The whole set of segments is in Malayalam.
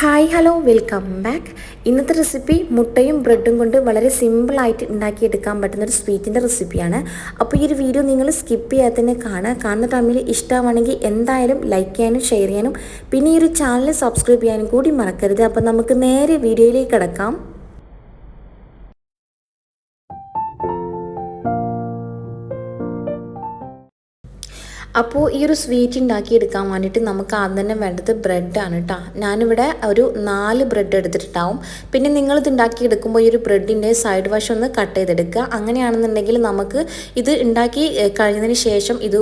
Hi hello welcome back. ഇന്നത്തെ റെസിപ്പി മുട്ടയും ബ്രെഡും കൊണ്ട് വളരെ സിമ്പിളായിട്ട് ഉണ്ടാക്കിയെടുക്കാൻ പറ്റുന്ന ഒരു സ്വീറ്റിൻ്റെ റെസിപ്പിയാണ്. അപ്പോൾ ഈ ഒരു വീഡിയോ നിങ്ങൾ സ്കിപ്പ് ചെയ്യാതെ തന്നെ കാണുന്ന ടൈമിൽ ഇഷ്ടമാണെങ്കിൽ എന്തായാലും ലൈക്ക് ചെയ്യാനും ഷെയർ ചെയ്യാനും പിന്നെ ഈ ഒരു ചാനൽ സബ്സ്ക്രൈബ് ചെയ്യാനും കൂടി മറക്കരുത്. അപ്പോൾ നമുക്ക് നേരെ വീഡിയോയിലേക്ക് കിടക്കാം. അപ്പോൾ ഈ ഒരു സ്വീറ്റ് ഉണ്ടാക്കിയെടുക്കാൻ വേണ്ടിയിട്ട് നമുക്ക് ആദ്യം തന്നെ വേണ്ടത് ബ്രെഡാണ് കേട്ടോ. ഞാനിവിടെ ഒരു 4 ബ്രെഡ് എടുത്തിട്ടുണ്ടാവും. പിന്നെ നിങ്ങളിത് ഉണ്ടാക്കിയെടുക്കുമ്പോൾ ഈ ഒരു ബ്രെഡിൻ്റെ സൈഡ് വശം ഒന്ന് കട്ട് ചെയ്തെടുക്കുക. അങ്ങനെയാണെന്നുണ്ടെങ്കിൽ നമുക്ക് ഇത് ഉണ്ടാക്കി കഴിഞ്ഞതിന് ശേഷം ഇത്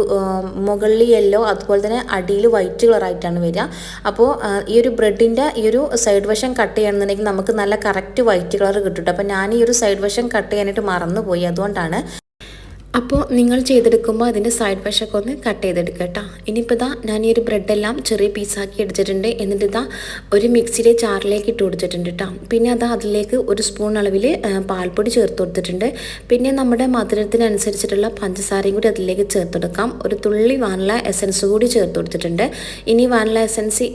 മുകളിൽ യെല്ലോ അതുപോലെ തന്നെ അടിയിൽ വൈറ്റ് കളറായിട്ടാണ് വരിക. അപ്പോൾ ഈ ഒരു ബ്രെഡിൻ്റെ ഈ ഒരു സൈഡ് വശം കട്ട് ചെയ്യണമെന്നുണ്ടെങ്കിൽ നമുക്ക് നല്ല കറക്റ്റ് വൈറ്റ് കളർ കിട്ടും. അപ്പോൾ ഞാൻ ഈ ഒരു സൈഡ് വശം കട്ട് ചെയ്യാനായിട്ട് മറന്നുപോയി, അതുകൊണ്ടാണ്. അപ്പോൾ നിങ്ങൾ ചെയ്തെടുക്കുമ്പോൾ അതിൻ്റെ സൈഡ് വശമൊക്കെ ഒന്ന് കട്ട് ചെയ്തെടുക്കുക കേട്ടോ. ഇനിയിപ്പോൾ ഇതാ ഞാൻ ഈ ഒരു ബ്രെഡെല്ലാം ചെറിയ പീസാക്കി എടുത്തിട്ടുണ്ട്. എന്നിട്ട് ഇതാ ഒരു മിക്സിയിലെ ജാറിലേക്ക് ഇട്ട് കൊടുത്തിട്ടുണ്ട് കേട്ടോ. പിന്നെ അതിലേക്ക് ഒരു സ്പൂൺ അളവിൽ പാൽപ്പൊടി ചേർത്ത് കൊടുത്തിട്ടുണ്ട്. പിന്നെ നമ്മുടെ മധുരത്തിനനുസരിച്ചിട്ടുള്ള പഞ്ചസാരയും കൂടി അതിലേക്ക് ചേർത്ത് കൊടുക്കാം. ഒരു തുള്ളി വാനില എസൻസ് കൂടി ചേർത്ത് കൊടുത്തിട്ടുണ്ട്. ഇനി വാനില എസൻസ്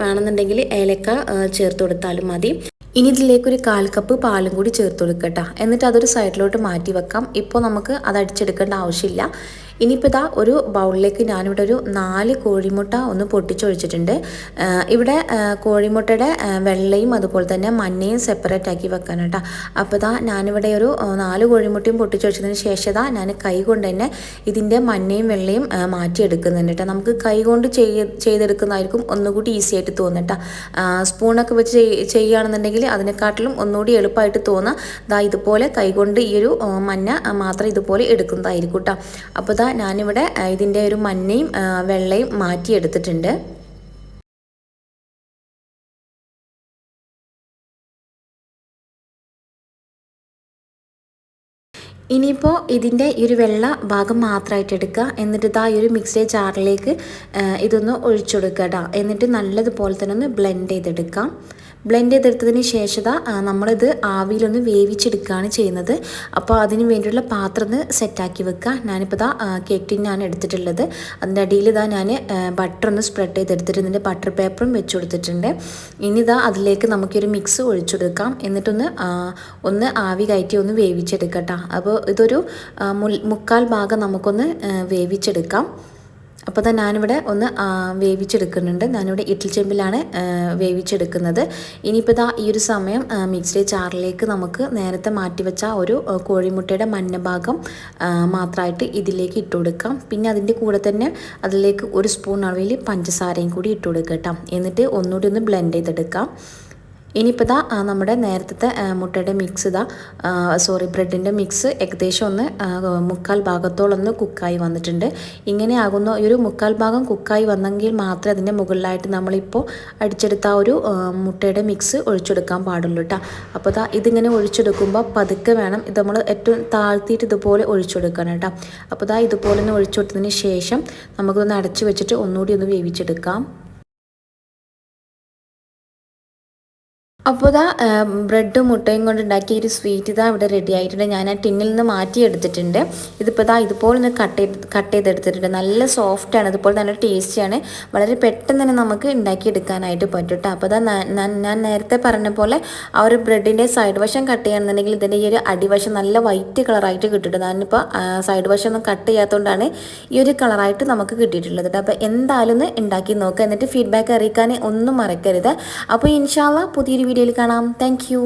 വേണമെന്നുണ്ടെങ്കിൽ ഏലക്ക ചേർത്ത് കൊടുത്താലും മതി. ഇനി ഇതിലേക്കൊരു 1/4 കപ്പ് പാലും കൂടി ചേർത്ത് കൊടുക്കട്ടോ. എന്നിട്ട് അതൊരു സൈഡിലോട്ട് മാറ്റി വെക്കാം. ഇപ്പോൾ നമുക്ക് അത് അടിച്ചെടുക്കേണ്ട ആവശ്യമില്ല. ഇനിയിപ്പോൾ ഇതാ ഒരു ബൗളിലേക്ക് ഞാനിവിടെ ഒരു 4 കോഴിമുട്ട ഒന്ന് പൊട്ടിച്ചൊഴിച്ചിട്ടുണ്ട്. ഇവിടെ കോഴിമുട്ടയുടെ വെള്ളയും അതുപോലെ തന്നെ മഞ്ഞയും സെപ്പറേറ്റ് ആക്കി വെക്കാൻ കേട്ടോ. അപ്പോൾ ഇതാ ഞാനിവിടെ ഒരു 4 കോഴിമുട്ടയും പൊട്ടിച്ചൊഴിച്ചതിന് ശേഷം ഞാൻ കൈ കൊണ്ട് തന്നെ ഇതിൻ്റെ മഞ്ഞയും വെള്ളയും മാറ്റിയെടുക്കുന്നുണ്ട് കേട്ടോ. നമുക്ക് കൈ കൊണ്ട് ചെയ്തെടുക്കുന്നതായിരിക്കും ഒന്നുകൂടി ഈസി ആയിട്ട് തോന്നുക. സ്പൂണൊക്കെ വെച്ച് ചെയ്യുകയാണെന്നുണ്ടെങ്കിൽ അതിനെക്കാട്ടിലും ഒന്നുകൂടി എളുപ്പമായിട്ട് തോന്നുക ഇതുപോലെ കൈകൊണ്ട് ഈ ഒരു മഞ്ഞ മാത്രം ഇതുപോലെ എടുക്കുന്നതായിരിക്കും കേട്ടോ. അപ്പോൾ ഞാനിവിടെ ഇതിൻ്റെ ഒരു മഞ്ഞയും വെള്ളയും മാറ്റിയെടുത്തിട്ടുണ്ട്. ഇനിയിപ്പോൾ ഇതിൻ്റെ ഈ ഒരു വെള്ള ഭാഗം മാത്രമായിട്ട് എടുക്കുക. എന്നിട്ട് ഈ ഒരു മിക്സിയുടെ ജാറിലേക്ക് ഇതൊന്ന് ഒഴിച്ചു കൊടുക്കുക കേട്ടോ. എന്നിട്ട് നല്ലതുപോലെ തന്നെ ഒന്ന് ബ്ലെൻഡ് ചെയ്തെടുക്കാം. ബ്ലെൻഡ് ചെയ്തെടുത്തതിന് ശേഷം നമ്മളിത് ആവിയിലൊന്ന് വേവിച്ചെടുക്കുകയാണ് ചെയ്യുന്നത്. അപ്പോൾ അതിന് വേണ്ടിയുള്ള പാത്രം ഒന്ന് സെറ്റാക്കി വെക്കുക. ഞാനിപ്പോൾ കേക്ക് ടിന്നാണ് എടുത്തിട്ടുള്ളത്. അതിൻ്റെ അടിയിൽ ഞാൻ ബട്ടർ ഒന്ന് സ്പ്രെഡ് ചെയ്തെടുത്തിട്ടുണ്ട്. ബട്ടർ പേപ്പറും വെച്ച് കൊടുത്തിട്ടുണ്ട്. ഇനി അതിലേക്ക് നമുക്കൊരു മിക്സ് ഒഴിച്ചു കൊടുക്കാം. എന്നിട്ടൊന്ന് ആവി കയറ്റി ഒന്ന് വേവിച്ചെടുക്കട്ടോ. അപ്പോൾ ഇതൊരു 1/4 ഭാഗം നമുക്കൊന്ന് വേവിച്ചെടുക്കാം. അപ്പോൾ ഞാനിവിടെ ഒന്ന് വേവിച്ചെടുക്കുന്നുണ്ട്. ഞാനിവിടെ ഇഡ്ഡലി ചെമ്പിലാണ് വേവിച്ചെടുക്കുന്നത്. ഇനിയിപ്പോൾ ഈ ഒരു സമയം മിക്സിയുടെ ജാറിലേക്ക് നമുക്ക് നേരത്തെ മാറ്റിവെച്ച ഒരു കോഴിമുട്ടയുടെ മഞ്ഞ ഭാഗം മാത്രമായിട്ട് ഇതിലേക്ക് ഇട്ട് കൊടുക്കാം. പിന്നെ അതിൻ്റെ കൂടെ തന്നെ അതിലേക്ക് ഒരു സ്പൂൺ അളവിൽ പഞ്ചസാരയും കൂടി ഇട്ട് കൊടുക്കുക കേട്ടോ. എന്നിട്ട് ഒന്നുകൂടി ഒന്ന് ബ്ലെൻഡ് ചെയ്തെടുക്കാം. ഇനിയിപ്പോൾ നമ്മുടെ നേരത്തെ മുട്ടയുടെ മിക്സ് ബ്രെഡിൻ്റെ മിക്സ് ഏകദേശം ഒന്ന് 1/4 ഭാഗത്തോളം ഒന്ന് കുക്കായി വന്നിട്ടുണ്ട്. ഇങ്ങനെ ആകുന്ന ഒരു 1/4 ഭാഗം കുക്കായി വന്നെങ്കിൽ മാത്രമേ അതിൻ്റെ മുകളിലായിട്ട് നമ്മളിപ്പോൾ അടിച്ചെടുത്ത ഒരു മുട്ടയുടെ മിക്സ് ഒഴിച്ചെടുക്കാൻ പാടുള്ളൂ കേട്ടോ. അപ്പോൾ ഇതിങ്ങനെ ഒഴിച്ചെടുക്കുമ്പോൾ പതുക്കെ വേണം. ഇത് നമ്മൾ ഏറ്റവും താഴ്ത്തിയിട്ട് ഇതുപോലെ ഒഴിച്ചെടുക്കണം കേട്ടോ. അപ്പോൾ ഇതുപോലെ ഒന്ന് ഒഴിച്ചെടുത്തതിന് ശേഷം നമുക്കൊന്ന് അടച്ചു വെച്ചിട്ട് ഒന്നുകൂടി ഒന്ന് വേവിച്ചെടുക്കാം. അപ്പോൾ ബ്രെഡും മുട്ടയും കൊണ്ട് ഉണ്ടാക്കിയ ഒരു സ്വീറ്റ് ഇവിടെ റെഡി ആയിട്ടുണ്ട്. ഞാൻ ആ ടിന്നിൽ നിന്ന് മാറ്റിയെടുത്തിട്ടുണ്ട്. ഇതിപ്പോൾ ഇതുപോലെ ഒന്ന് കട്ട് ചെയ്തെടുത്തിട്ടുണ്ട്. നല്ല സോഫ്റ്റാണ്, അതുപോലെ നല്ല ടേസ്റ്റിയാണ്. വളരെ പെട്ടെന്ന് തന്നെ നമുക്ക് ഉണ്ടാക്കിയെടുക്കാനായിട്ട് പറ്റും കേട്ടോ. അപ്പോൾ ഞാൻ നേരത്തെ പറഞ്ഞ പോലെ ആ ഒരു ബ്രെഡിൻ്റെ സൈഡ് വശം കട്ട് ചെയ്യുകയാണെന്നുണ്ടെങ്കിൽ ഇതിൻ്റെ ഈ ഒരു അടിവശം നല്ല വൈറ്റ് കളറായിട്ട് കിട്ടിയിട്ടുണ്ട്. ഞാനിപ്പോൾ സൈഡ് വശം ഒന്നും കട്ട് ചെയ്യാത്തതുകൊണ്ടാണ് ഈ ഒരു കളറായിട്ട് നമുക്ക് കിട്ടിയിട്ടുള്ളത് കേട്ടോ. അപ്പോൾ എന്തായാലും ഒന്ന് ഉണ്ടാക്കി നോക്കുക. എന്നിട്ട് ഫീഡ്ബാക്ക് അറിയിക്കാൻ ഒന്നും മറക്കരുത്. അപ്പോൾ ഇൻഷാ അല്ലാഹ് പുതിയൊരു വീഡിയോയിൽ കാണാം. Thank you.